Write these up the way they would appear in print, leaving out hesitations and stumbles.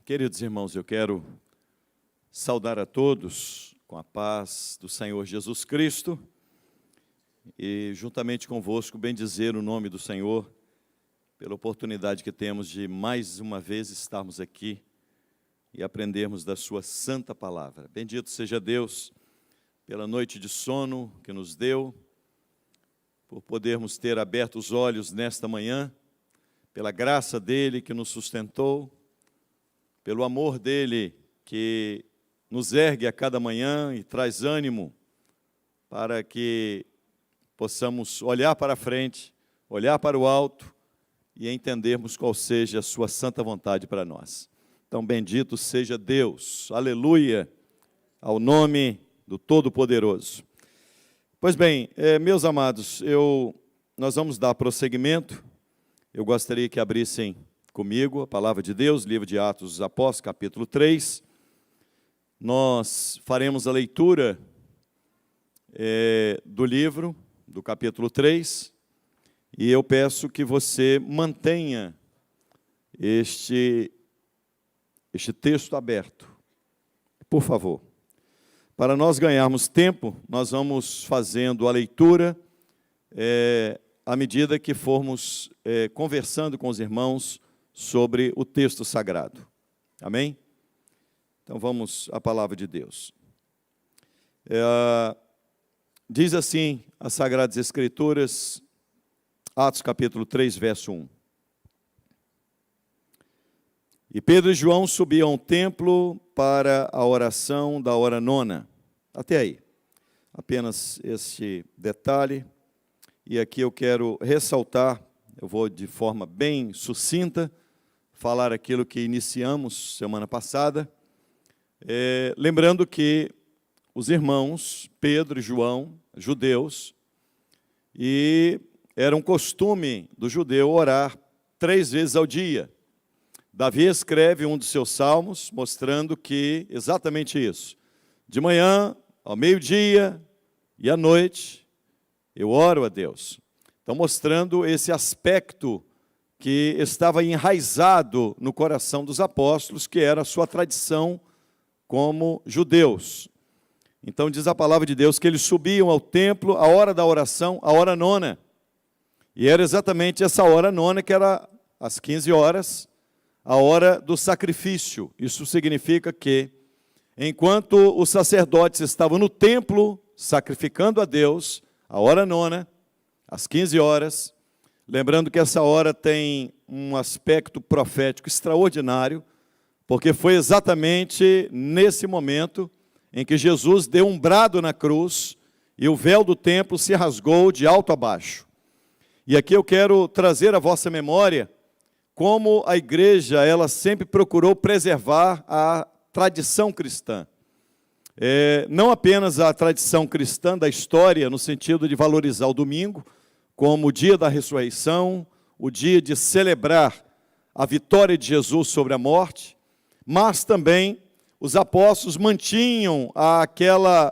Queridos irmãos, eu quero saudar a todos com a paz do Senhor Jesus Cristo e, juntamente convosco, bendizer o nome do Senhor pela oportunidade que temos de, mais uma vez, estarmos aqui e aprendermos da sua santa palavra. Bendito seja Deus pela noite de sono que nos deu, por podermos ter aberto os olhos nesta manhã, pela graça dEle que nos sustentou, pelo amor dEle que nos ergue a cada manhã e traz ânimo para que possamos olhar para frente, olhar para o alto e entendermos qual seja a sua santa vontade para nós. Então, bendito seja Deus, aleluia, ao nome do Todo-Poderoso. Pois bem, meus amados, nós vamos dar prosseguimento. Eu gostaria que abrissem comigo a palavra de Deus, livro de Atos dos Apóstolos, capítulo 3. Nós faremos a leitura do livro, do capítulo 3, e eu peço que você mantenha este texto aberto, por favor. Para nós ganharmos tempo, nós vamos fazendo a leitura à medida que formos conversando com os irmãos sobre o texto sagrado. Amém? Então vamos à palavra de Deus. Diz assim as Sagradas Escrituras, Atos capítulo 3, verso 1. E Pedro e João subiam ao templo para a oração da hora nona. Até aí. Apenas este detalhe. E aqui eu quero ressaltar, eu vou de forma bem sucinta, falar aquilo que iniciamos semana passada, lembrando que os irmãos Pedro e João, judeus, e era um costume do judeu orar 3 vezes ao dia. Davi escreve um dos seus salmos, mostrando que exatamente isso. De manhã, ao meio-dia e à noite, eu oro a Deus. Então, mostrando esse aspecto que estava enraizado no coração dos apóstolos, que era a sua tradição como judeus. Então, diz a palavra de Deus que eles subiam ao templo, a hora da oração, a hora nona. E era exatamente essa hora nona, que era às 15 horas, a hora do sacrifício. Isso significa que, enquanto os sacerdotes estavam no templo, sacrificando a Deus, a hora nona, às 15 horas, lembrando que essa hora tem um aspecto profético extraordinário, porque foi exatamente nesse momento em que Jesus deu um brado na cruz e o véu do templo se rasgou de alto a baixo. E aqui eu quero trazer à vossa memória como a igreja ela sempre procurou preservar a tradição cristã. Não apenas a tradição cristã da história, no sentido de valorizar o domingo, como o dia da ressurreição, o dia de celebrar a vitória de Jesus sobre a morte, mas também os apóstolos mantinham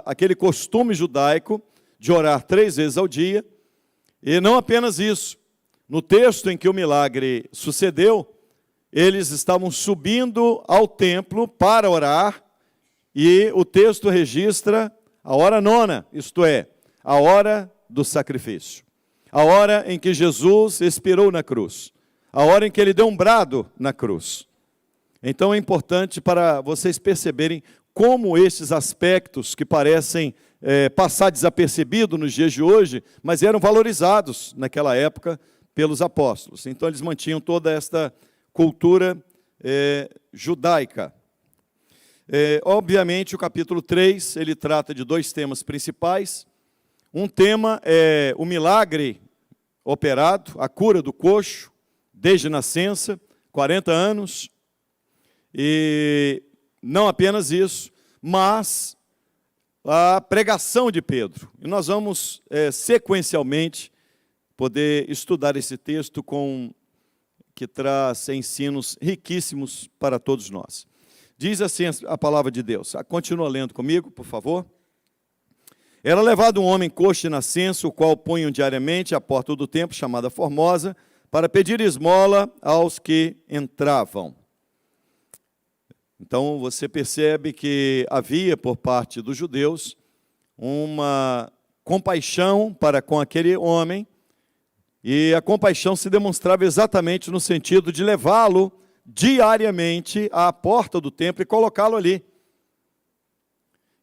aquele costume judaico de orar 3 vezes ao dia, e não apenas isso. No texto em que o milagre sucedeu, eles estavam subindo ao templo para orar, e o texto registra a hora nona, isto é, a hora do sacrifício. A hora em que Jesus expirou na cruz. A hora em que ele deu um brado na cruz. Então é importante para vocês perceberem como esses aspectos que parecem passar desapercebido nos dias de hoje, mas eram valorizados naquela época pelos apóstolos. Então eles mantinham toda esta cultura judaica. Obviamente o capítulo 3, ele trata de 2 temas principais. Um tema é o milagre operado, a cura do coxo, desde nascença, 40 anos. E não apenas isso, mas a pregação de Pedro. E nós vamos sequencialmente poder estudar esse texto que traz ensinos riquíssimos para todos nós. Diz assim a palavra de Deus. Continua lendo comigo, por favor. Era levado um homem coxo de nascença, o qual punham diariamente à porta do templo, chamada Formosa, para pedir esmola aos que entravam. Então você percebe que havia por parte dos judeus uma compaixão para com aquele homem, e a compaixão se demonstrava exatamente no sentido de levá-lo diariamente à porta do templo e colocá-lo ali.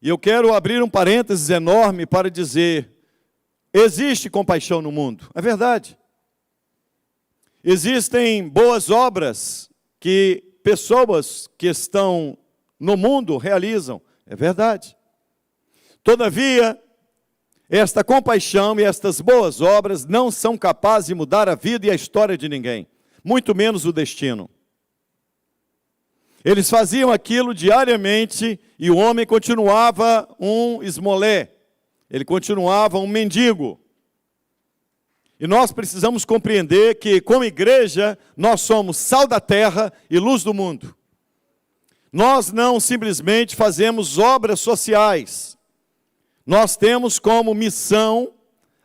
E eu quero abrir um parênteses enorme para dizer: existe compaixão no mundo, é verdade. Existem boas obras que pessoas que estão no mundo realizam, é verdade. Todavia, esta compaixão e estas boas obras não são capazes de mudar a vida e a história de ninguém, muito menos o destino. Eles faziam aquilo diariamente e o homem continuava um esmolé, ele continuava um mendigo. E nós precisamos compreender que, como igreja, nós somos sal da terra e luz do mundo. Nós não simplesmente fazemos obras sociais. Nós temos como missão,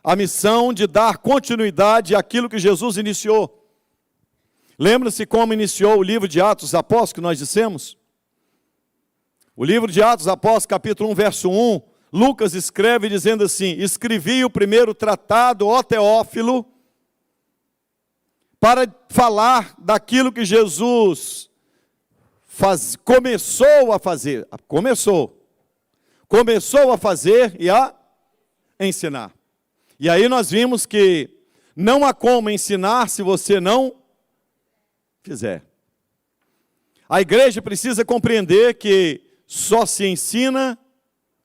a missão de dar continuidade àquilo que Jesus iniciou. Lembra-se como iniciou o livro de Atos dos Apóstolos que nós dissemos? O livro de Atos dos Apóstolos, capítulo 1, verso 1, Lucas escreve dizendo assim: escrevi o primeiro tratado, ó Teófilo, para falar daquilo que Jesus começou a fazer. Começou a fazer e a ensinar. E aí nós vimos que não há como ensinar se você não fizer. A igreja precisa compreender que só se ensina,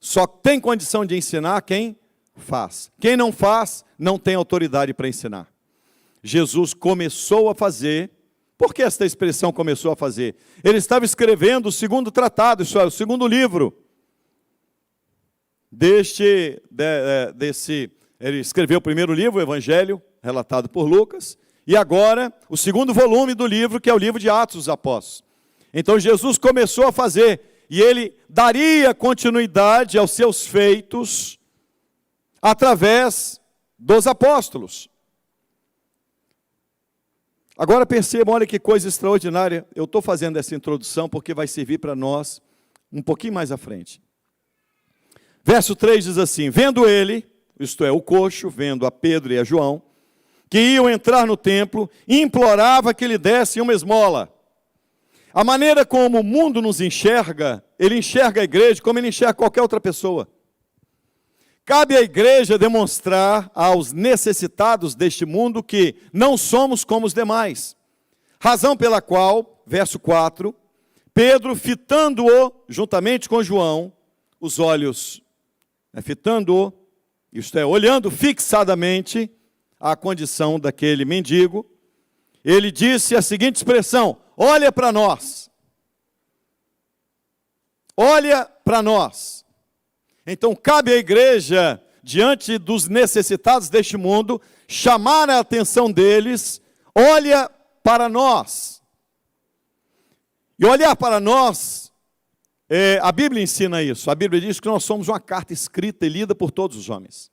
só tem condição de ensinar quem faz. Quem não faz, não tem autoridade para ensinar. Jesus começou a fazer. Por que esta expressão começou a fazer? Ele estava escrevendo o segundo tratado, isso é, o segundo livro. Ele escreveu o primeiro livro, o Evangelho, relatado por Lucas, e agora o segundo volume do livro, que é o livro de Atos dos Apóstolos. Então Jesus começou a fazer, e ele daria continuidade aos seus feitos através dos apóstolos. Agora percebam, olha que coisa extraordinária. Eu estou fazendo essa introdução porque vai servir para nós um pouquinho mais à frente. Verso 3 diz assim: vendo ele, isto é, o coxo, vendo a Pedro e a João, que iam entrar no templo, implorava que lhe dessem uma esmola. A maneira como o mundo nos enxerga, ele enxerga a igreja como ele enxerga qualquer outra pessoa. Cabe à igreja demonstrar aos necessitados deste mundo que não somos como os demais. Razão pela qual, verso 4, Pedro, fitando-o juntamente com João, os olhos, fitando-o, isto é, olhando fixadamente a condição daquele mendigo, ele disse a seguinte expressão: olha para nós. Olha para nós. Então cabe à igreja, diante dos necessitados deste mundo, chamar a atenção deles: olha para nós. E olhar para nós, a Bíblia ensina isso. A Bíblia diz que nós somos uma carta escrita e lida por todos os homens.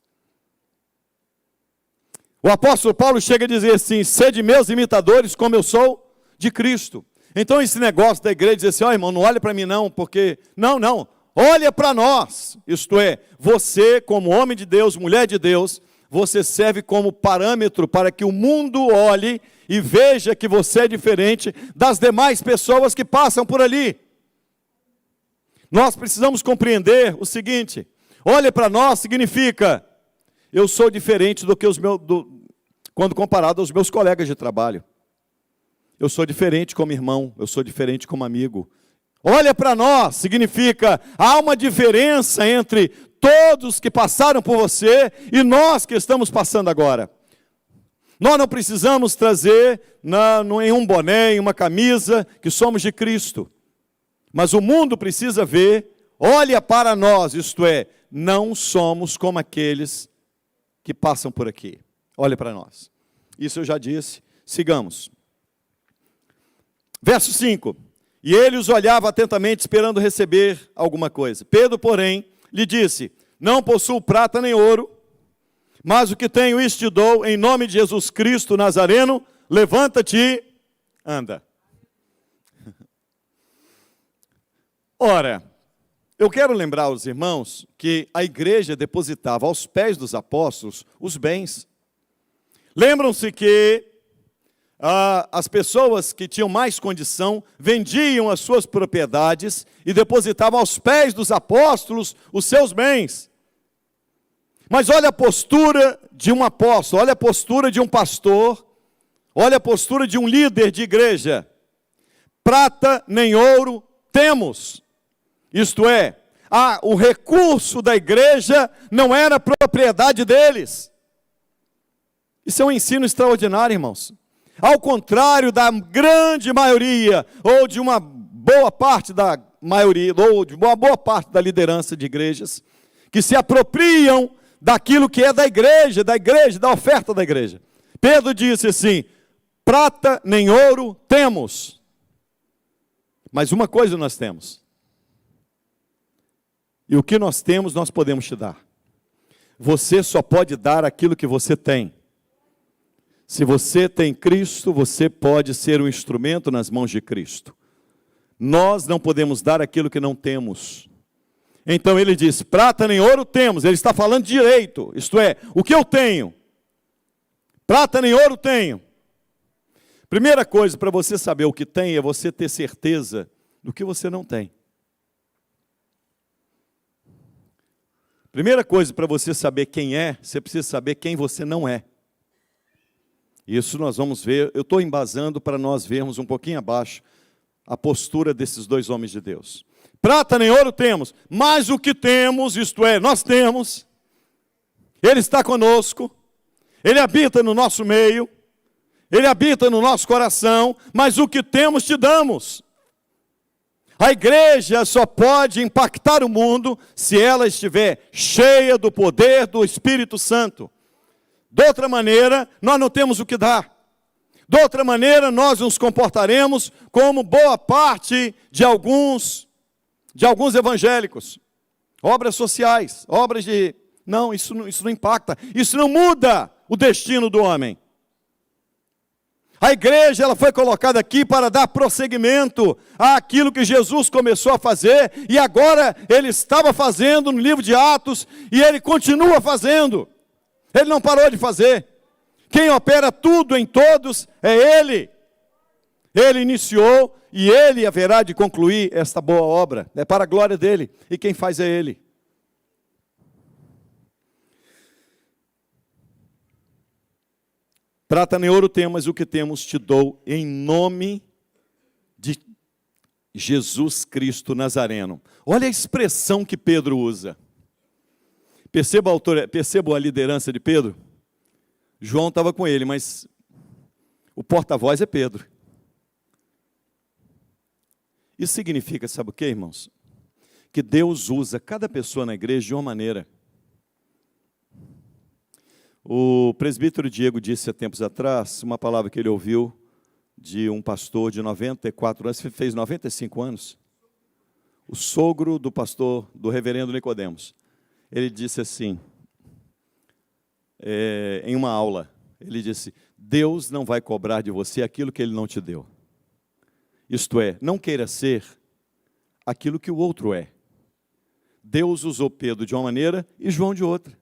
O apóstolo Paulo chega a dizer assim: sede meus imitadores como eu sou de Cristo. Então esse negócio da igreja dizer assim: ó irmão, não olha para mim não, porque... Não, olha para nós. Isto é, você como homem de Deus, mulher de Deus, você serve como parâmetro para que o mundo olhe e veja que você é diferente das demais pessoas que passam por ali. Nós precisamos compreender o seguinte: olha para nós significa, eu sou diferente do que quando comparado aos meus colegas de trabalho. Eu sou diferente como irmão, eu sou diferente como amigo. Olha para nós significa, há uma diferença entre todos que passaram por você e nós que estamos passando agora. Nós não precisamos trazer em um boné, em uma camisa, que somos de Cristo. Mas o mundo precisa ver, olha para nós, isto é, não somos como aqueles que passam por aqui. Olha para nós. Isso eu já disse, sigamos. Verso 5. E ele os olhava atentamente, esperando receber alguma coisa. Pedro, porém, lhe disse: não possuo prata nem ouro, mas o que tenho isto te dou, em nome de Jesus Cristo Nazareno, levanta-te e anda. Ora, eu quero lembrar aos irmãos que a igreja depositava aos pés dos apóstolos os bens. Lembram-se que as pessoas que tinham mais condição vendiam as suas propriedades e depositavam aos pés dos apóstolos os seus bens. Mas olha a postura de um apóstolo, olha a postura de um pastor, olha a postura de um líder de igreja. Prata nem ouro temos. Isto é, o recurso da igreja não era propriedade deles. Isso é um ensino extraordinário, irmãos. Ao contrário da grande maioria, ou de uma boa parte da maioria, ou de uma boa parte da liderança de igrejas, que se apropriam daquilo que é da igreja, da oferta da igreja. Pedro disse assim: prata nem ouro temos, mas uma coisa nós temos. E o que nós temos, nós podemos te dar. Você só pode dar aquilo que você tem. Se você tem Cristo, você pode ser um instrumento nas mãos de Cristo. Nós não podemos dar aquilo que não temos. Então ele diz, prata nem ouro temos. Ele está falando de direito, isto é, o que eu tenho. Prata nem ouro tenho. Primeira coisa para você saber o que tem é você ter certeza do que você não tem. Primeira coisa para você saber quem é, você precisa saber quem você não é. Isso nós vamos ver, eu estou embasando para nós vermos um pouquinho abaixo a postura desses dois homens de Deus. Prata nem ouro temos, mas o que temos, isto é, nós temos, Ele está conosco, Ele habita no nosso meio, Ele habita no nosso coração, mas o que temos te damos. A igreja só pode impactar o mundo se ela estiver cheia do poder do Espírito Santo. De outra maneira, nós não temos o que dar. De outra maneira, nós nos comportaremos como boa parte de alguns evangélicos. Obras sociais, obras de... Não, isso não impacta. Isso não muda o destino do homem. A igreja ela foi colocada aqui para dar prosseguimento àquilo que Jesus começou a fazer, e agora ele estava fazendo no livro de Atos, e ele continua fazendo. Ele não parou de fazer. Quem opera tudo em todos é Ele. Ele iniciou e Ele haverá de concluir esta boa obra. É para a glória dEle. E quem faz é Ele. Prata nem ouro temos, mas o que temos te dou em nome de Jesus Cristo Nazareno. Olha a expressão que Pedro usa. Perceba a liderança de Pedro? João estava com ele, mas o porta-voz é Pedro. Isso significa, sabe o que, irmãos? Que Deus usa cada pessoa na igreja de uma maneira. O presbítero Diego disse há tempos atrás, uma palavra que ele ouviu de um pastor de 94 anos, que fez 95 anos, o sogro do pastor, do reverendo Nicodemos. Ele disse assim, em uma aula, ele disse, Deus não vai cobrar de você aquilo que Ele não te deu. Isto é, não queira ser aquilo que o outro é. Deus usou Pedro de uma maneira e João de outra.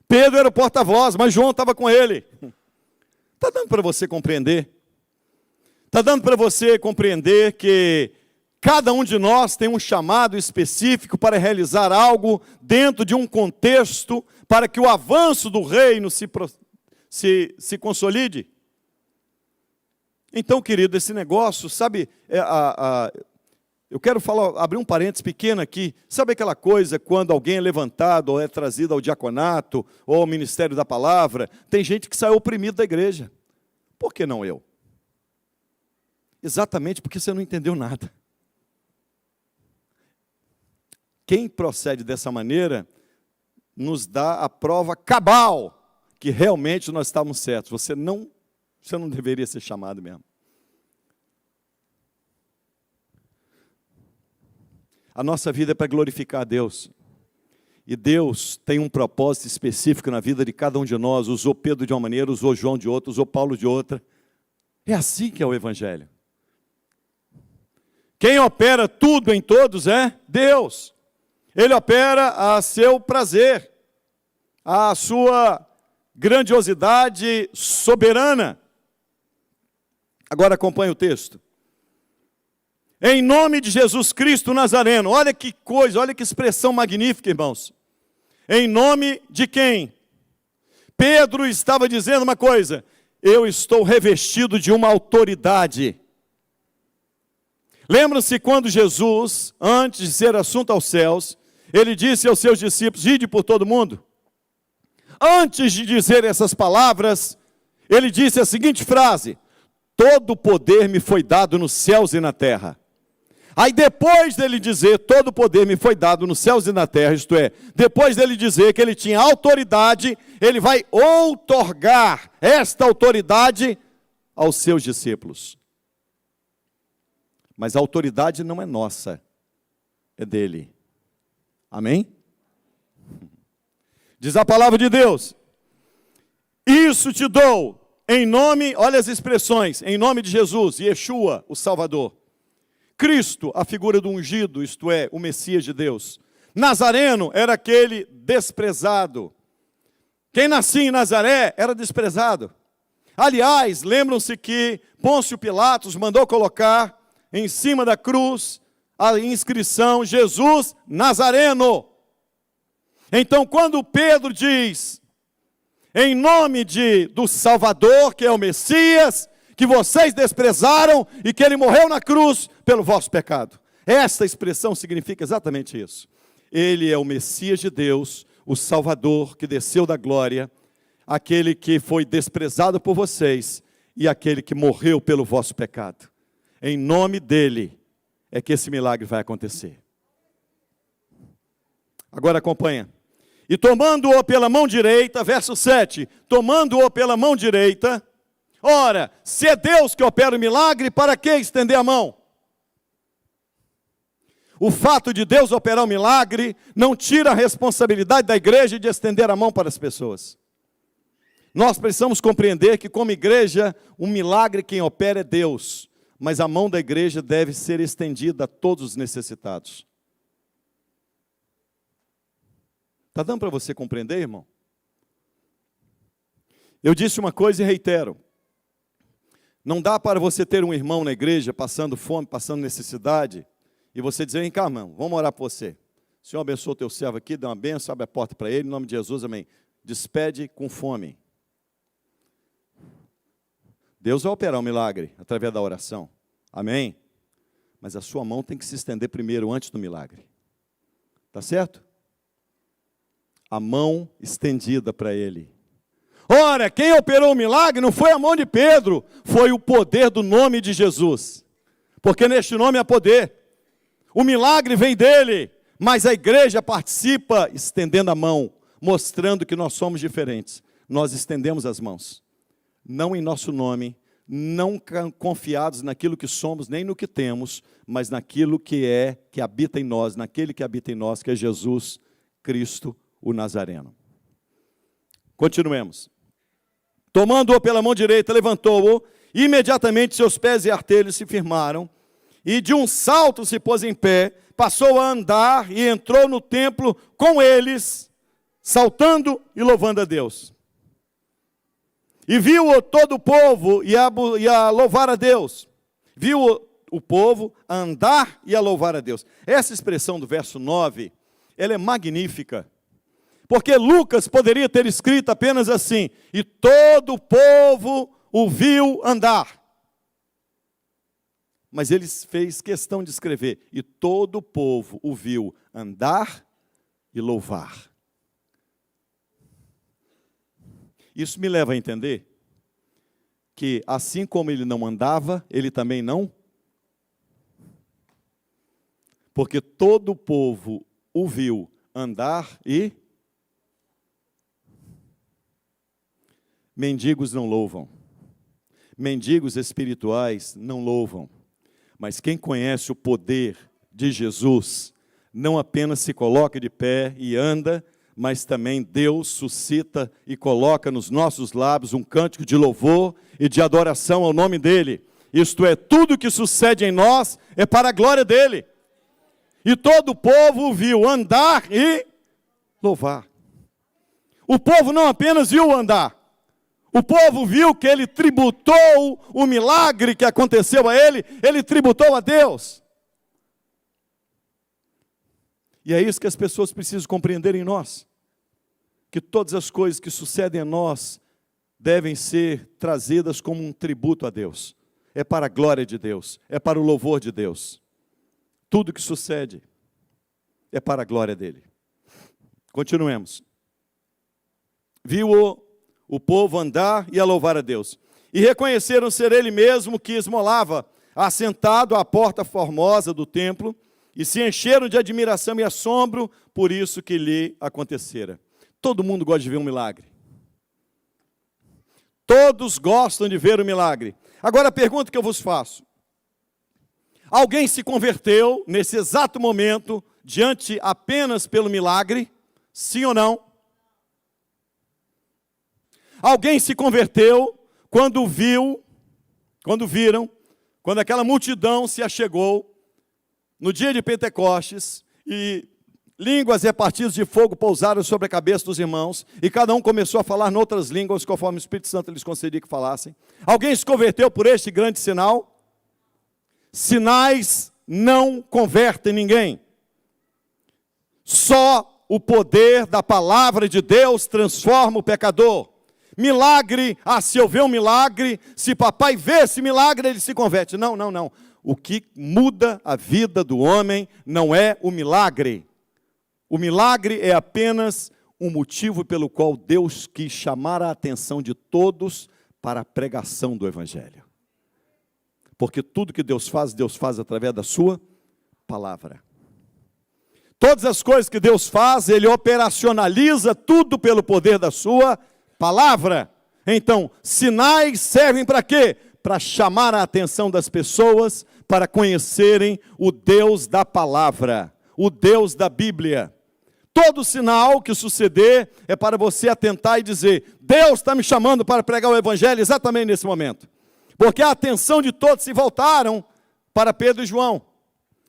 Pedro era o porta-voz, mas João estava com ele. Está dando para você compreender? Está dando para você compreender que cada um de nós tem um chamado específico para realizar algo dentro de um contexto para que o avanço do reino se consolide? Então, querido, esse negócio, sabe, eu quero abrir um parênteses pequeno aqui. Sabe aquela coisa quando alguém é levantado ou é trazido ao diaconato ou ao ministério da palavra, tem gente que sai oprimido da igreja. Por que não eu? Exatamente porque você não entendeu nada. Quem procede dessa maneira nos dá a prova cabal que realmente nós estávamos certos. Você não deveria ser chamado mesmo. A nossa vida é para glorificar a Deus. E Deus tem um propósito específico na vida de cada um de nós. Usou Pedro de uma maneira, usou João de outra, usou Paulo de outra. É assim que é o Evangelho. Quem opera tudo em todos é Deus. Ele opera a seu prazer, a sua grandiosidade soberana. Agora acompanhe o texto. Em nome de Jesus Cristo Nazareno. Olha que coisa, olha que expressão magnífica, irmãos. Em nome de quem? Pedro estava dizendo uma coisa: eu estou revestido de uma autoridade. Lembram-se quando Jesus, antes de ser assunto aos céus, ele disse aos seus discípulos: ide por todo mundo? Antes de dizer essas palavras, ele disse a seguinte frase: todo o poder me foi dado nos céus e na terra. Aí depois dele dizer, todo o poder me foi dado nos céus e na terra, isto é, depois dele dizer que ele tinha autoridade, ele vai outorgar esta autoridade aos seus discípulos. Mas a autoridade não é nossa, é dele. Amém? Diz a palavra de Deus: isso te dou em nome, olha as expressões, em nome de Jesus, Yeshua, o Salvador. Cristo, a figura do ungido, isto é, o Messias de Deus. Nazareno era aquele desprezado. Quem nascia em Nazaré era desprezado. Aliás, lembram-se que Pôncio Pilatos mandou colocar em cima da cruz a inscrição Jesus Nazareno. Então, quando Pedro diz, em nome do Salvador, que é o Messias, que vocês desprezaram e que ele morreu na cruz pelo vosso pecado. Esta expressão significa exatamente isso. Ele é o Messias de Deus, o Salvador que desceu da glória, aquele que foi desprezado por vocês e aquele que morreu pelo vosso pecado. Em nome dele é que esse milagre vai acontecer. Agora acompanha. E tomando-o pela mão direita, verso 7, tomando-o pela mão direita, ora, se é Deus que opera o milagre, para que estender a mão? O fato de Deus operar o milagre não tira a responsabilidade da igreja de estender a mão para as pessoas. Nós precisamos compreender que, como igreja, o milagre quem opera é Deus, mas a mão da igreja deve ser estendida a todos os necessitados. Está dando para você compreender, irmão? Eu disse uma coisa e reitero. Não dá para você ter um irmão na igreja passando fome, passando necessidade, e você dizer: vem cá, irmão, vamos orar por você. O Senhor abençoa o teu servo aqui, dá uma bênção, abre a porta para ele, em nome de Jesus, amém. Despede com fome. Deus vai operar um milagre através da oração, amém? Mas a sua mão tem que se estender primeiro, antes do milagre. Está certo? A mão estendida para ele. Ora, quem operou o milagre não foi a mão de Pedro, foi o poder do nome de Jesus. Porque neste nome há poder. O milagre vem dele, mas a igreja participa estendendo a mão, mostrando que nós somos diferentes. Nós estendemos as mãos, não em nosso nome, não confiados naquilo que somos, nem no que temos, mas naquilo que habita em nós, naquele que habita em nós, que é Jesus Cristo, o Nazareno. Continuemos. Tomando-o pela mão direita, levantou-o, imediatamente seus pés e artelhos se firmaram, e de um salto se pôs em pé, passou a andar e entrou no templo com eles, saltando e louvando a Deus. E viu todo o povo e a louvar a Deus. Viu o povo a andar e a louvar a Deus. Essa expressão do verso 9, ela é magnífica. Porque Lucas poderia ter escrito apenas assim: e todo o povo o viu andar. Mas ele fez questão de escrever: e todo o povo o viu andar e louvar. Isso me leva a entender que, assim como ele não andava, ele também não. Porque todo o povo o viu andar e... Mendigos não louvam. Mendigos espirituais não louvam. Mas quem conhece o poder de Jesus, não apenas se coloca de pé e anda, mas também Deus suscita e coloca nos nossos lábios um cântico de louvor e de adoração ao nome dEle. Isto é, tudo que sucede em nós é para a glória dele. E todo o povo viu andar e louvar. O povo não apenas viu andar, o povo viu que ele tributou o milagre que aconteceu a ele tributou a Deus. E é isso que as pessoas precisam compreender em nós, que todas as coisas que sucedem a nós devem ser trazidas como um tributo a Deus. É para a glória de Deus, é para o louvor de Deus. Tudo que sucede é para a glória dele. Continuemos. Viu o povo andar e a louvar a Deus. E reconheceram ser ele mesmo que esmolava, assentado à porta formosa do templo, e se encheram de admiração e assombro por isso que lhe acontecera. Todo mundo gosta de ver um milagre. Todos gostam de ver o milagre. Agora a pergunta que eu vos faço. Alguém se converteu nesse exato momento, diante apenas pelo milagre? Sim ou não? Alguém se converteu quando aquela multidão se achegou no dia de Pentecostes e línguas repartidas de fogo pousaram sobre a cabeça dos irmãos e cada um começou a falar em outras línguas conforme o Espírito Santo lhes concedia que falassem. Alguém se converteu por este grande sinal? Sinais não convertem ninguém. Só o poder da palavra de Deus transforma o pecador. Milagre, se eu ver um milagre, se papai vê esse milagre, ele se converte. Não. O que muda a vida do homem não é o milagre. O milagre é apenas um motivo pelo qual Deus quis chamar a atenção de todos para a pregação do Evangelho. Porque tudo que Deus faz através da sua palavra. Todas as coisas que Deus faz, Ele operacionaliza tudo pelo poder da sua palavra. Então, sinais servem para quê? Para chamar a atenção das pessoas, para conhecerem o Deus da palavra, o Deus da Bíblia. Todo sinal que suceder é para você atentar e dizer, Deus está me chamando para pregar o Evangelho exatamente nesse momento. Porque a atenção de todos se voltaram para Pedro e João.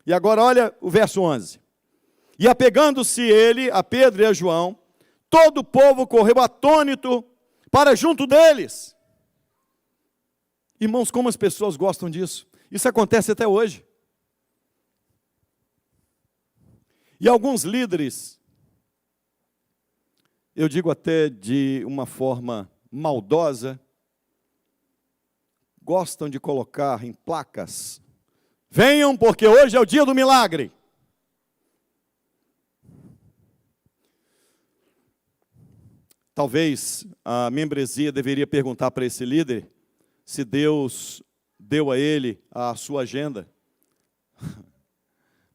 E agora olha o verso 11. E apegando-se ele a Pedro e a João, todo o povo correu atônito para junto deles. Irmãos, como as pessoas gostam disso. Isso acontece até hoje. E alguns líderes, eu digo até de uma forma maldosa, gostam de colocar em placas, venham porque hoje é o dia do milagre. Talvez a membresia deveria perguntar para esse líder se Deus deu a ele a sua agenda,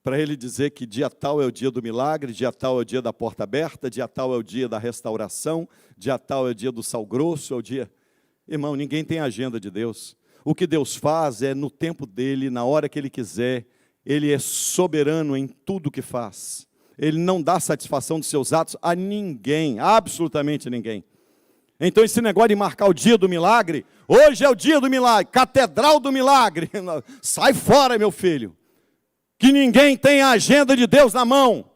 para ele dizer que dia tal é o dia do milagre, dia tal é o dia da porta aberta, dia tal é o dia da restauração, dia tal é o dia do sal grosso, é o dia... Irmão, ninguém tem agenda de Deus. O que Deus faz é no tempo dele, na hora que ele quiser. Ele é soberano em tudo que faz. Ele não dá satisfação dos seus atos a ninguém, absolutamente ninguém. Então esse negócio de marcar o dia do milagre, hoje é o dia do milagre, catedral do milagre, sai fora, meu filho. Que ninguém tem a agenda de Deus na mão.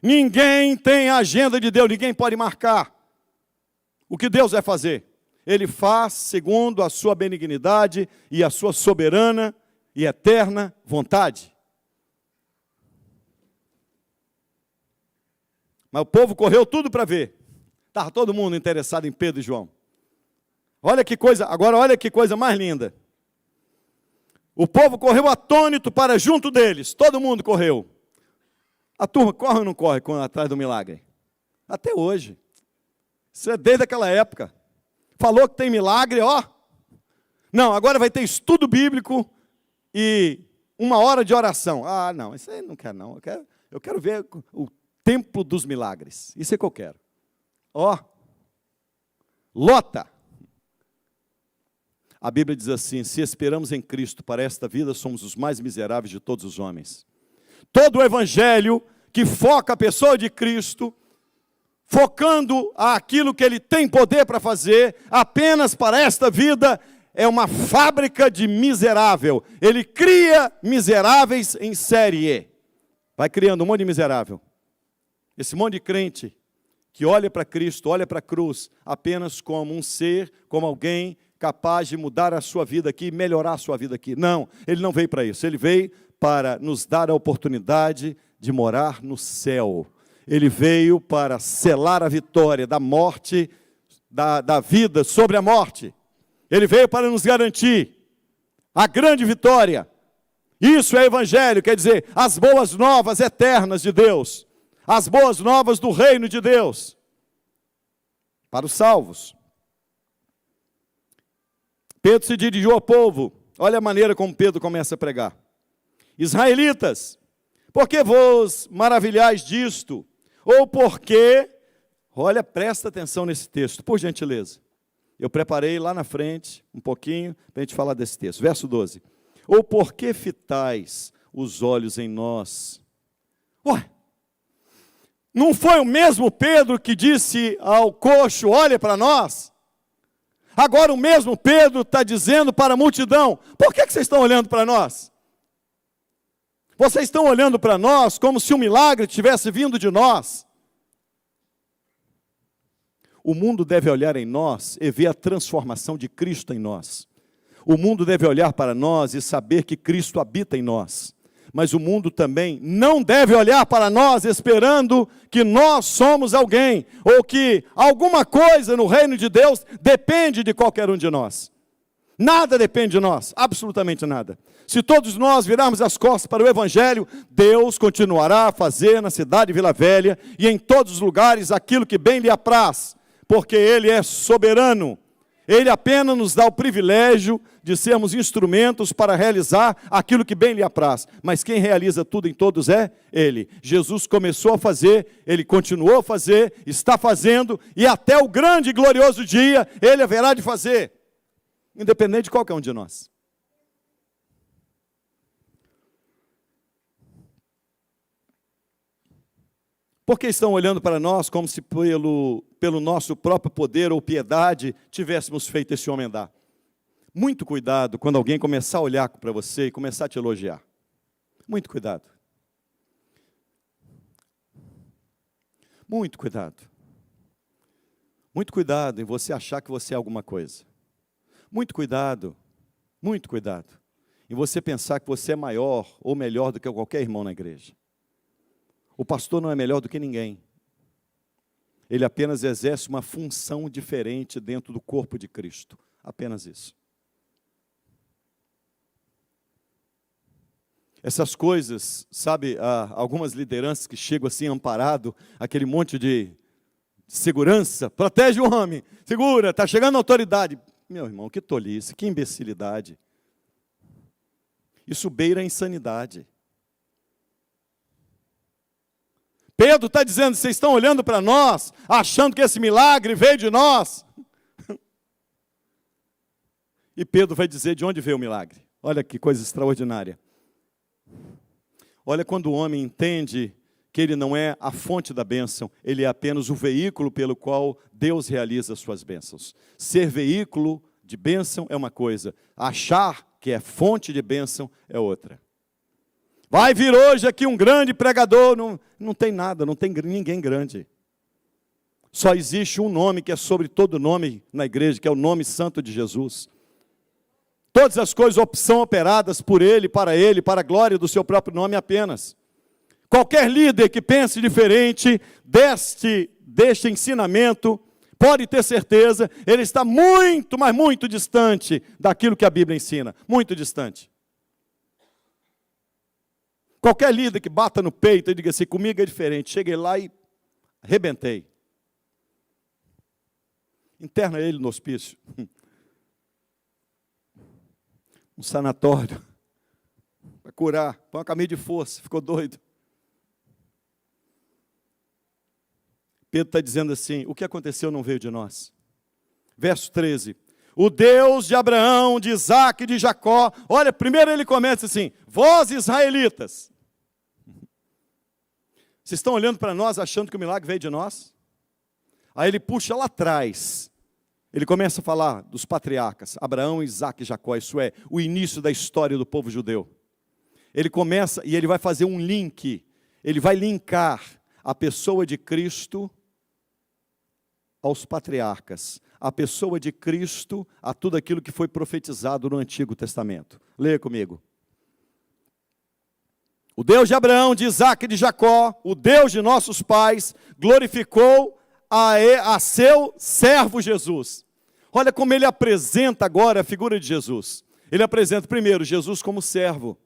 Ninguém tem a agenda de Deus, ninguém pode marcar. O que Deus vai fazer? Ele faz segundo a sua benignidade e a sua soberana e eterna vontade. Mas o povo correu tudo para ver. Estava todo mundo interessado em Pedro e João. Olha que coisa, agora olha que coisa mais linda. O povo correu atônito para junto deles. Todo mundo correu. A turma corre ou não corre atrás do milagre? Até hoje. Isso é desde aquela época. Falou que tem milagre, ó. Não, agora vai ter estudo bíblico e 1 hora de oração. Ah, não, isso aí não quero não. Eu quero ver o templo dos milagres. Isso é que eu quero. Ó, lota. A Bíblia diz assim, se esperamos em Cristo para esta vida, somos os mais miseráveis de todos os homens. Todo o evangelho que foca a pessoa de Cristo, focando aquilo que Ele tem poder para fazer, apenas para esta vida, é uma fábrica de miserável. Ele cria miseráveis em série. Vai criando um monte de miserável. Esse monte de crente que olha para Cristo, olha para a cruz, apenas como um ser, como alguém capaz de mudar a sua vida aqui, melhorar a sua vida aqui. Não, ele não veio para isso. Ele veio para nos dar a oportunidade de morar no céu. Ele veio para selar a vitória da morte, da vida sobre a morte. Ele veio para nos garantir a grande vitória. Isso é evangelho, quer dizer, as boas novas eternas de Deus. As boas novas do reino de Deus. Para os salvos. Pedro se dirigiu ao povo. Olha a maneira como Pedro começa a pregar. Israelitas, por que vos maravilhais disto? Ou porque, olha, presta atenção nesse texto, por gentileza. Eu preparei lá na frente, um pouquinho, para a gente falar desse texto. Verso 12. Ou por que fitais os olhos em nós? Ué, não foi o mesmo Pedro que disse ao coxo, olha para nós? Agora o mesmo Pedro está dizendo para a multidão, por que vocês estão olhando para nós? Vocês estão olhando para nós como se um milagre tivesse vindo de nós. O mundo deve olhar em nós e ver a transformação de Cristo em nós. O mundo deve olhar para nós e saber que Cristo habita em nós. Mas o mundo também não deve olhar para nós esperando que nós somos alguém, ou que alguma coisa no reino de Deus depende de qualquer um de nós. Nada depende de nós, absolutamente nada. Se todos nós virarmos as costas para o Evangelho, Deus continuará a fazer na cidade de Vila Velha e em todos os lugares aquilo que bem lhe apraz, porque Ele é soberano. Ele apenas nos dá o privilégio de sermos instrumentos para realizar aquilo que bem lhe apraz. Mas quem realiza tudo em todos é Ele. Jesus começou a fazer, Ele continuou a fazer, está fazendo, e até o grande e glorioso dia Ele haverá de fazer, independente de qualquer um de nós. Porque estão olhando para nós como se pelo nosso próprio poder ou piedade tivéssemos feito esse homem andar. Muito cuidado quando alguém começar a olhar para você e começar a te elogiar. Muito cuidado. Muito cuidado. Muito cuidado em você achar que você é alguma coisa. Muito cuidado em você pensar que você é maior ou melhor do que qualquer irmão na igreja. O pastor não é melhor do que ninguém. Ele apenas exerce uma função diferente dentro do corpo de Cristo. Apenas isso. Essas coisas, sabe, algumas lideranças que chegam assim amparado, aquele monte de segurança, protege o homem, segura, está chegando a autoridade. Meu irmão, que tolice, que imbecilidade. Isso beira a insanidade. Pedro está dizendo, vocês estão olhando para nós, achando que esse milagre veio de nós. E Pedro vai dizer de onde veio o milagre. Olha que coisa extraordinária. Olha quando o homem entende que ele não é a fonte da bênção, ele é apenas o veículo pelo qual Deus realiza as suas bênçãos. Ser veículo de bênção é uma coisa, achar que é fonte de bênção é outra. Vai vir hoje aqui um grande pregador, não tem nada, não tem ninguém grande. Só existe um nome que é sobre todo nome na igreja, que é o nome santo de Jesus. Todas as coisas são operadas por Ele, para a glória do seu próprio nome apenas. Qualquer líder que pense diferente deste ensinamento, pode ter certeza, ele está muito, mas muito distante daquilo que a Bíblia ensina. Muito distante. Qualquer líder que bata no peito e diga assim, comigo é diferente, cheguei lá e arrebentei. Interna ele no hospício. Um sanatório. Para curar, põe uma camisa de força, ficou doido. Pedro está dizendo assim, o que aconteceu não veio de nós. Verso 13. O Deus de Abraão, de Isaac e de Jacó. Olha, primeiro ele começa assim, vós israelitas. Vocês estão olhando para nós achando que o milagre veio de nós? Aí ele puxa lá atrás. Ele começa a falar dos patriarcas, Abraão, Isaque e Jacó, isso é, o início da história do povo judeu. Ele começa e ele vai fazer um link, ele vai linkar a pessoa de Cristo aos patriarcas, a pessoa de Cristo a tudo aquilo que foi profetizado no Antigo Testamento. Leia comigo. O Deus de Abraão, de Isaque e de Jacó, o Deus de nossos pais, glorificou a seu servo Jesus. Olha como ele apresenta agora a figura de Jesus. Ele apresenta primeiro Jesus como servo.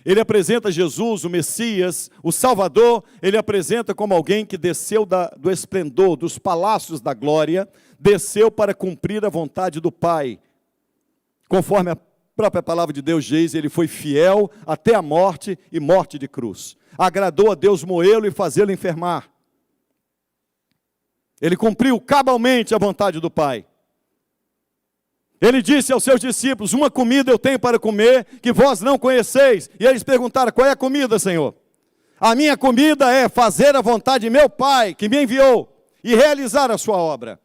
Ele apresenta Jesus, o Messias, o Salvador. Ele apresenta como alguém que desceu do esplendor, dos palácios da glória, desceu para cumprir a vontade do Pai. Conforme a própria palavra de Deus diz, ele foi fiel até a morte e morte de cruz. Agradou a Deus moê-lo e fazê-lo enfermar. Ele cumpriu cabalmente a vontade do Pai. Ele disse aos seus discípulos, uma comida eu tenho para comer, que vós não conheceis. E eles perguntaram, qual é a comida, Senhor? A minha comida é fazer a vontade de meu Pai, que me enviou, e realizar a sua obra.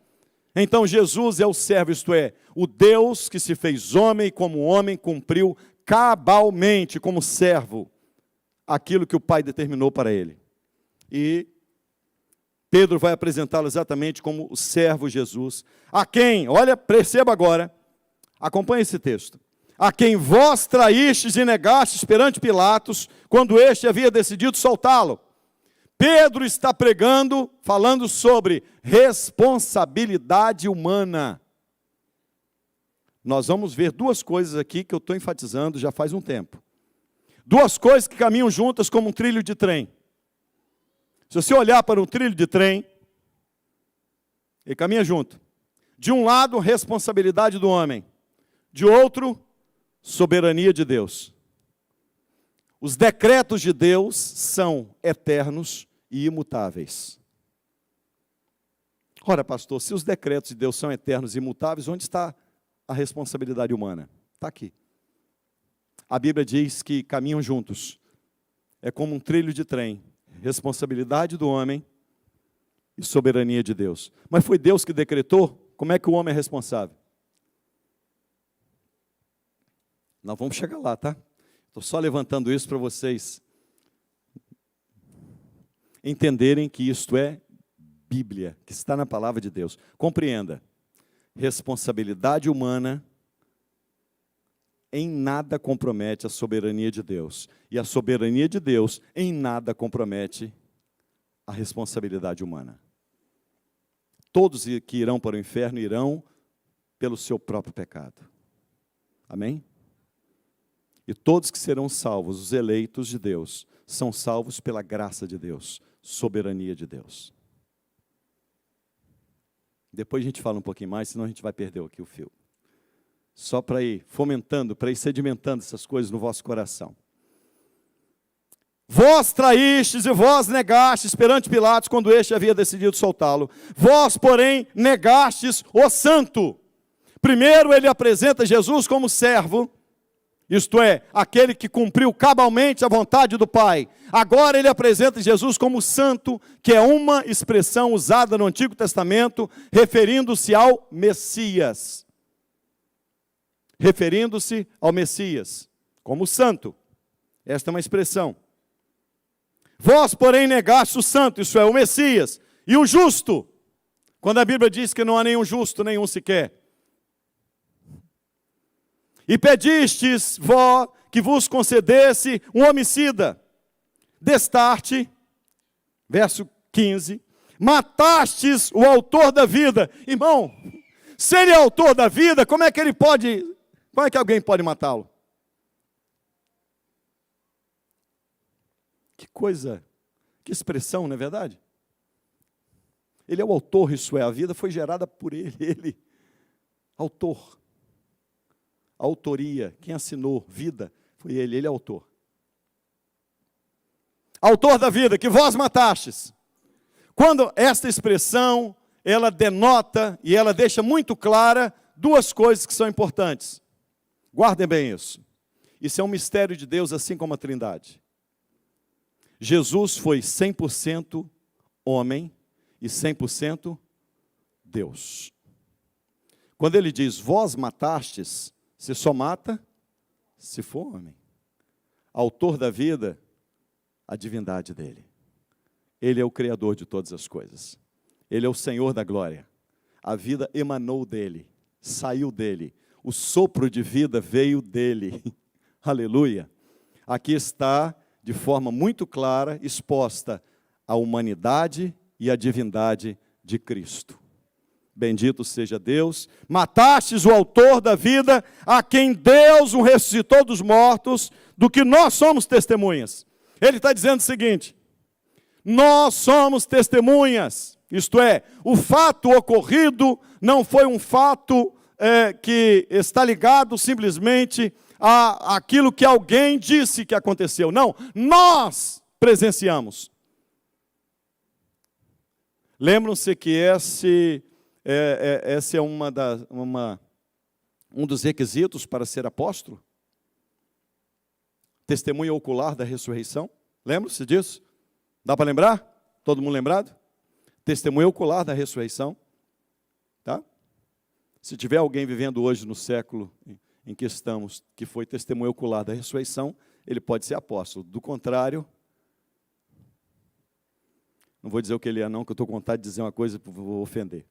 Então Jesus é o servo, isto é, o Deus que se fez homem e como homem cumpriu cabalmente, como servo, aquilo que o Pai determinou para ele. E Pedro vai apresentá-lo exatamente como o servo Jesus, a quem, olha, perceba agora, acompanhe esse texto, a quem vós traístes e negastes perante Pilatos, quando este havia decidido soltá-lo. Pedro está pregando, falando sobre responsabilidade humana. Nós vamos ver duas coisas aqui que eu estou enfatizando já faz um tempo. Duas coisas que caminham juntas como um trilho de trem. Se você olhar para um trilho de trem, ele caminha junto. De um lado, responsabilidade do homem. De outro, soberania de Deus. Os decretos de Deus são eternos e imutáveis. Ora, pastor, se os decretos de Deus são eternos e imutáveis, onde está a responsabilidade humana? Está aqui. A Bíblia diz que caminham juntos. É como um trilho de trem. Responsabilidade do homem e soberania de Deus. Mas foi Deus que decretou? Como é que o homem é responsável? Nós vamos chegar lá, tá? Estou só levantando isso para vocês entenderem que isto é Bíblia, que está na palavra de Deus. Compreenda, responsabilidade humana em nada compromete a soberania de Deus. E a soberania de Deus em nada compromete a responsabilidade humana. Todos que irão para o inferno irão pelo seu próprio pecado. Amém? E todos que serão salvos, os eleitos de Deus, são salvos pela graça de Deus, soberania de Deus. Depois a gente fala um pouquinho mais, senão a gente vai perder aqui o fio. Só para ir fomentando, para ir sedimentando essas coisas no vosso coração. Vós traístes e vós negastes perante Pilatos, quando este havia decidido soltá-lo. Vós, porém, negastes o santo. Primeiro ele apresenta Jesus como servo, isto é, aquele que cumpriu cabalmente a vontade do Pai. Agora ele apresenta Jesus como santo, que é uma expressão usada no Antigo Testamento, referindo-se ao Messias. Referindo-se ao Messias, como santo. Esta é uma expressão. Vós, porém, negaste o santo, isso é, o Messias, e o justo, quando a Bíblia diz que não há nenhum justo, nenhum sequer. E pedistes, vó, que vos concedesse um homicida. Destarte, verso 15, matastes o autor da vida. Irmão, se ele é autor da vida, como é que alguém pode matá-lo? Que coisa, que expressão, não é verdade? Ele é o autor, isso é, a vida foi gerada por ele, autor. A autoria, quem assinou vida, foi ele é autor. Autor da vida, que vós matastes. Quando esta expressão, ela denota e ela deixa muito clara duas coisas que são importantes. Guardem bem isso. Isso é um mistério de Deus, assim como a Trindade. Jesus foi 100% homem e 100% Deus. Quando ele diz, vós matastes, você só mata se for homem. Autor da vida, a divindade dele. Ele é o Criador de todas as coisas. Ele é o Senhor da glória. A vida emanou dele, saiu dele. O sopro de vida veio dele. Aleluia. Aqui está, de forma muito clara, exposta a humanidade e a divindade de Cristo. Bendito seja Deus. Matastes o autor da vida, a quem Deus o ressuscitou dos mortos, do que nós somos testemunhas. Ele está dizendo o seguinte, nós somos testemunhas, isto é, o fato ocorrido não foi um fato que está ligado simplesmente àquilo que alguém disse que aconteceu. Não, nós presenciamos. Lembram-se que esse é um dos requisitos para ser apóstolo? Testemunha ocular da ressurreição. Lembram-se disso? Dá para lembrar? Todo mundo lembrado? Testemunha ocular da ressurreição. Tá? Se tiver alguém vivendo hoje no século em que estamos, que foi testemunha ocular da ressurreição, ele pode ser apóstolo. Do contrário, não vou dizer o que ele é não, que eu estou com vontade de dizer uma coisa e vou ofender.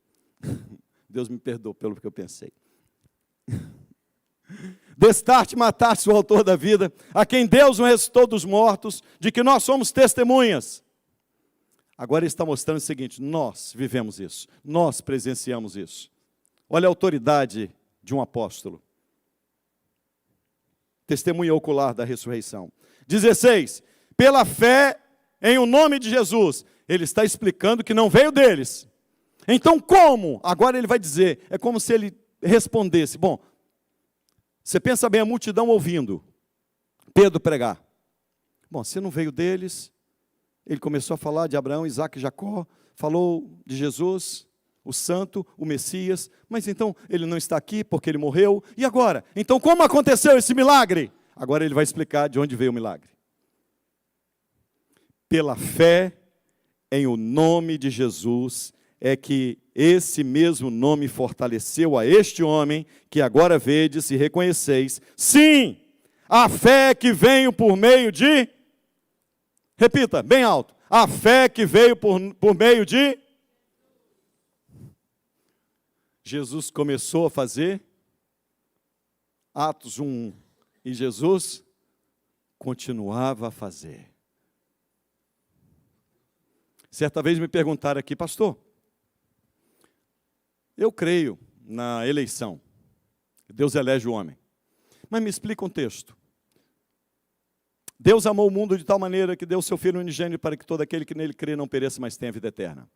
Deus me perdoe pelo que eu pensei. Destarte, mataste o autor da vida, a quem Deus o ressuscitou dos mortos, de que nós somos testemunhas. Agora ele está mostrando o seguinte, nós vivemos isso, nós presenciamos isso. Olha a autoridade de um apóstolo. Testemunha ocular da ressurreição. 16, pela fé em o nome de Jesus. Ele está explicando que não veio deles. Então como? Agora ele vai dizer, é como se ele respondesse, bom, você pensa bem, a multidão ouvindo Pedro pregar. Bom, se não veio deles, ele começou a falar de Abraão, Isaac e Jacó, falou de Jesus, o santo, o Messias, mas então ele não está aqui porque ele morreu. E agora? Então como aconteceu esse milagre? Agora ele vai explicar de onde veio o milagre. Pela fé em o nome de Jesus, é que esse mesmo nome fortaleceu a este homem, que agora vedes e reconheceis. Sim, a fé que veio por meio de... Repita, bem alto. A fé que veio por meio de... Jesus começou a fazer Atos 1, e Jesus continuava a fazer. Certa vez me perguntaram aqui, pastor, eu creio na eleição. Deus elege o homem. Mas me explica um texto. Deus amou o mundo de tal maneira que deu o seu Filho unigênito para que todo aquele que nele crê não pereça, mas tenha vida eterna.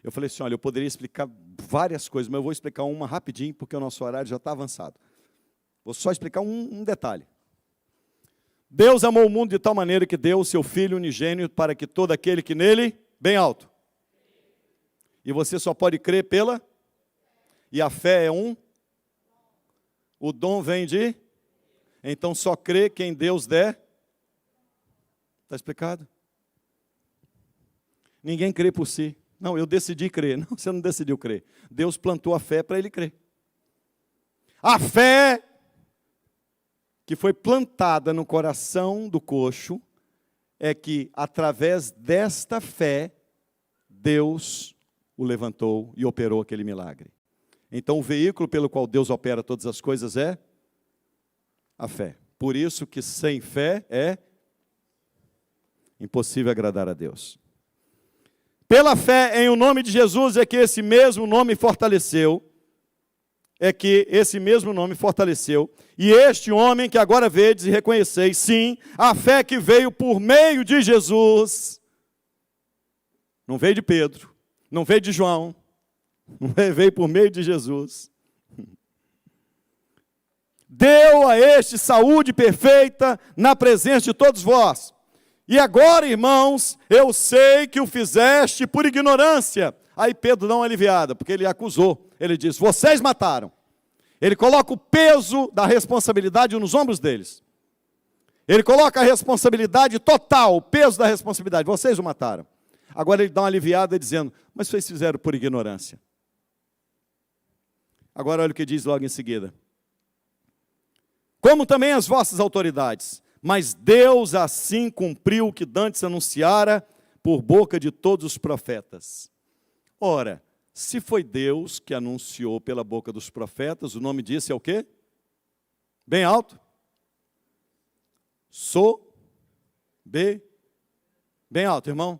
Eu falei assim, olha, eu poderia explicar várias coisas, mas eu vou explicar uma rapidinho, porque o nosso horário já está avançado. Vou só explicar um detalhe. Deus amou o mundo de tal maneira que deu o seu Filho unigênito para que todo aquele que nele, bem alto. E você só pode crer pela... E a fé é o dom vem de, então só crê quem Deus der. Está explicado? Ninguém crê por si. Não, eu decidi crer. Não, você não decidiu crer. Deus plantou a fé para ele crer. A fé que foi plantada no coração do coxo é que através desta fé Deus o levantou e operou aquele milagre. Então, o veículo pelo qual Deus opera todas as coisas é a fé. Por isso que sem fé é impossível agradar a Deus. Pela fé em o nome de Jesus é que esse mesmo nome fortaleceu. E este homem que agora vedes e reconheceis, sim, a fé que veio por meio de Jesus. Não veio de Pedro, não veio de João. Veio por meio de Jesus. Deu a este saúde perfeita na presença de todos vós. E agora, irmãos, eu sei que o fizeste por ignorância. Aí Pedro dá uma aliviada, porque ele acusou. Ele diz, vocês mataram. Ele coloca o peso da responsabilidade nos ombros deles. Ele coloca a responsabilidade total, o peso da responsabilidade. Vocês o mataram. Agora ele dá uma aliviada dizendo, mas vocês fizeram por ignorância. Agora olha o que diz logo em seguida. Como também as vossas autoridades, mas Deus assim cumpriu o que dantes anunciara por boca de todos os profetas. Ora, se foi Deus que anunciou pela boca dos profetas, o nome disso é o quê? Bem alto. Bem alto, irmão.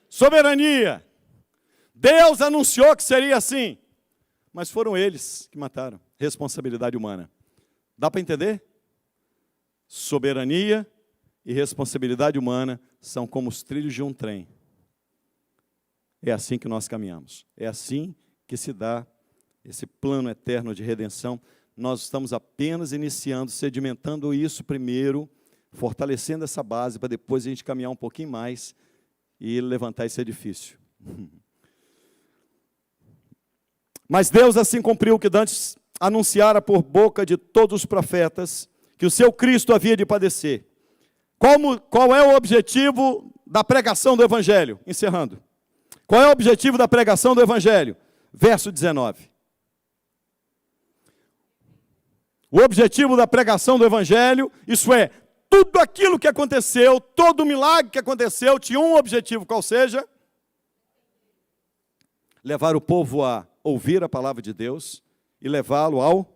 Soberania. Deus anunciou que seria assim, mas foram eles que mataram. Responsabilidade humana. Dá para entender? Soberania e responsabilidade humana são como os trilhos de um trem. É assim que nós caminhamos. É assim que se dá esse plano eterno de redenção. Nós estamos apenas iniciando, sedimentando isso primeiro, fortalecendo essa base, para depois a gente caminhar um pouquinho mais e levantar esse edifício. Mas Deus assim cumpriu o que dantes anunciara por boca de todos os profetas, que o seu Cristo havia de padecer. Qual é o objetivo da pregação do Evangelho? Encerrando. Qual é o objetivo da pregação do Evangelho? Verso 19. O objetivo da pregação do Evangelho, isso é, tudo aquilo que aconteceu, todo o milagre que aconteceu, tinha um objetivo, qual seja? Levar o povo a ouvir a palavra de Deus e levá-lo ao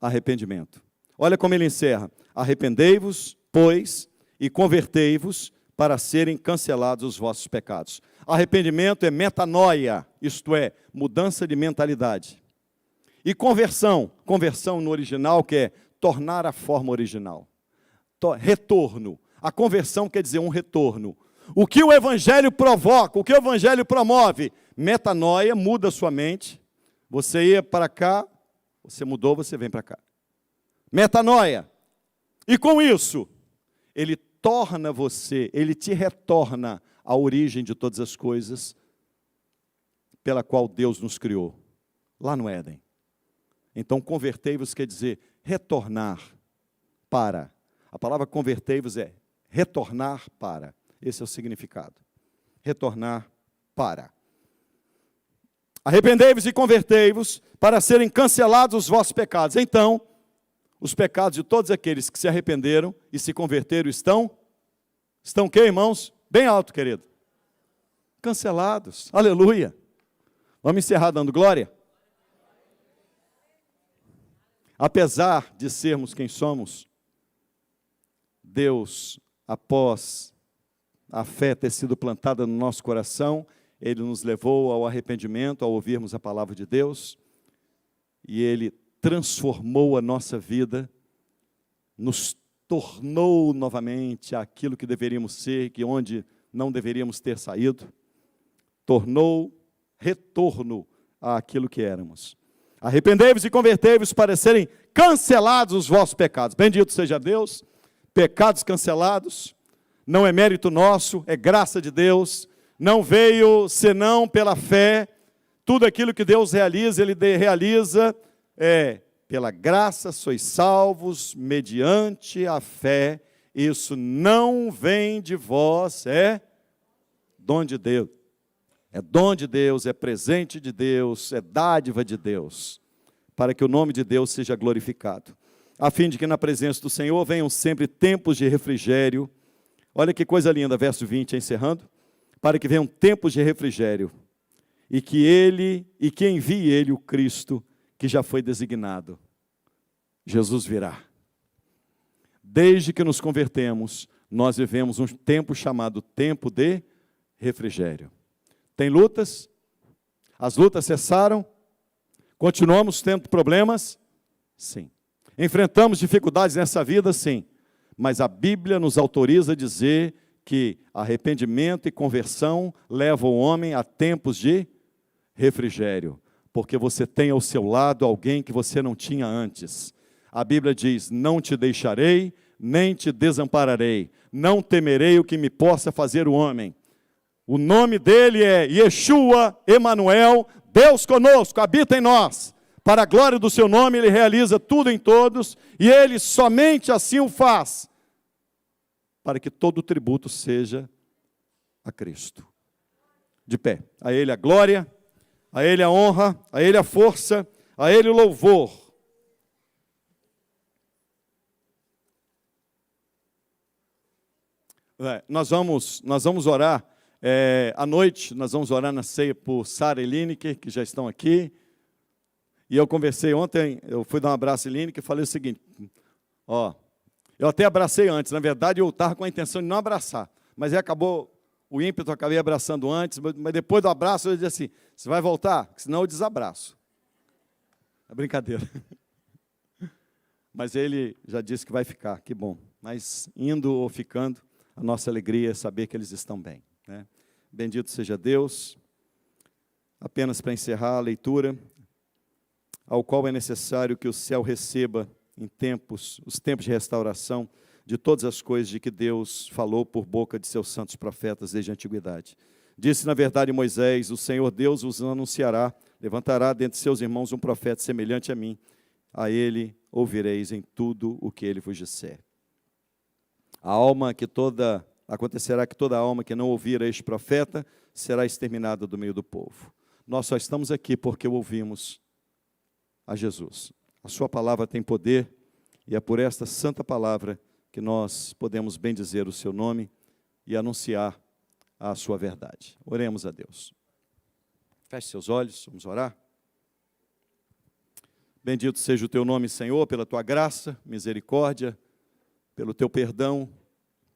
arrependimento. Olha como ele encerra. Arrependei-vos, pois, e convertei-vos para serem cancelados os vossos pecados. Arrependimento é metanoia, isto é, mudança de mentalidade. E conversão no original que é tornar a forma original. Retorno. A conversão quer dizer um retorno. O que o Evangelho provoca, o que o Evangelho promove? Metanoia, muda a sua mente. Você ia para cá, você mudou, você vem para cá. Metanoia. E com isso, ele torna você, ele te retorna à origem de todas as coisas pela qual Deus nos criou, lá no Éden. Então, convertei-vos quer dizer retornar para. A palavra convertei-vos é retornar para. Esse é o significado. Retornar para. Arrependei-vos e convertei-vos para serem cancelados os vossos pecados. Então, os pecados de todos aqueles que se arrependeram e se converteram estão o quê, irmãos? Bem alto, querido. Cancelados. Aleluia. Vamos encerrar dando glória? Apesar de sermos quem somos, Deus, após a fé ter sido plantada no nosso coração, Ele nos levou ao arrependimento, ao ouvirmos a palavra de Deus, e Ele transformou a nossa vida, nos tornou novamente aquilo que deveríamos ser, que onde não deveríamos ter saído, retorno àquilo que éramos. Arrependei-vos e convertei-vos para serem cancelados os vossos pecados. Bendito seja Deus, pecados cancelados, não é mérito nosso, é graça de Deus, não veio senão pela fé, tudo aquilo que Deus realiza, Ele realiza, pela graça sois salvos, mediante a fé, isso não vem de vós, é dom de Deus. É dom de Deus, é presente de Deus, é dádiva de Deus, para que o nome de Deus seja glorificado, a fim de que na presença do Senhor venham sempre tempos de refrigério. Olha que coisa linda, verso 20, encerrando. Para que venham tempos de refrigério, e que envie Ele o Cristo, que já foi designado. Jesus virá. Desde que nos convertemos, nós vivemos um tempo chamado tempo de refrigério. Tem lutas? As lutas cessaram? Continuamos tendo problemas? Sim. Enfrentamos dificuldades nessa vida? Sim. Mas a Bíblia nos autoriza a dizer que arrependimento e conversão levam o homem a tempos de refrigério, porque você tem ao seu lado alguém que você não tinha antes. A Bíblia diz, não te deixarei, nem te desampararei, não temerei o que me possa fazer o homem. O nome dele é Yeshua, Emanuel, Deus conosco, habita em nós. Para a glória do seu nome, ele realiza tudo em todos, e ele somente assim o faz, para que todo o tributo seja a Cristo. De pé, a ele a glória, A Ele a honra, a Ele a força, a Ele o louvor. Nós vamos orar à noite, nós vamos orar na ceia por Sara e Lineker, que já estão aqui. E eu conversei ontem, eu fui dar um abraço em Lineker e falei o seguinte, eu até abracei antes, na verdade eu estava com a intenção de não abraçar, mas aí acabou o ímpeto, eu acabei abraçando antes, mas depois do abraço eu disse assim, você vai voltar? Senão eu desabraço. É brincadeira. Mas ele já disse que vai ficar, que bom. Mas indo ou ficando, a nossa alegria é saber que eles estão bem, né? Bendito seja Deus. Apenas para encerrar a leitura, ao qual é necessário que o céu receba os tempos de restauração de todas as coisas de que Deus falou por boca de seus santos profetas desde a antiguidade. Disse, na verdade, Moisés, o Senhor Deus vos anunciará, levantará dentre seus irmãos um profeta semelhante a mim, a ele ouvireis em tudo o que ele vos disser. Acontecerá que toda alma que não ouvir a este profeta será exterminada do meio do povo. Nós só estamos aqui porque ouvimos a Jesus. A sua palavra tem poder e é por esta santa palavra que nós podemos bendizer o seu nome e anunciar a sua verdade. Oremos a Deus. Feche seus olhos, vamos orar. Bendito seja o teu nome, Senhor, pela tua graça, misericórdia, pelo teu perdão,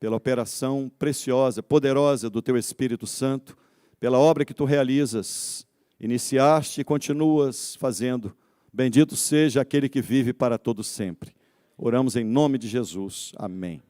pela operação preciosa, poderosa do teu Espírito Santo, pela obra que tu realizas, iniciaste e continuas fazendo. Bendito seja aquele que vive para todo sempre. Oramos em nome de Jesus. Amém.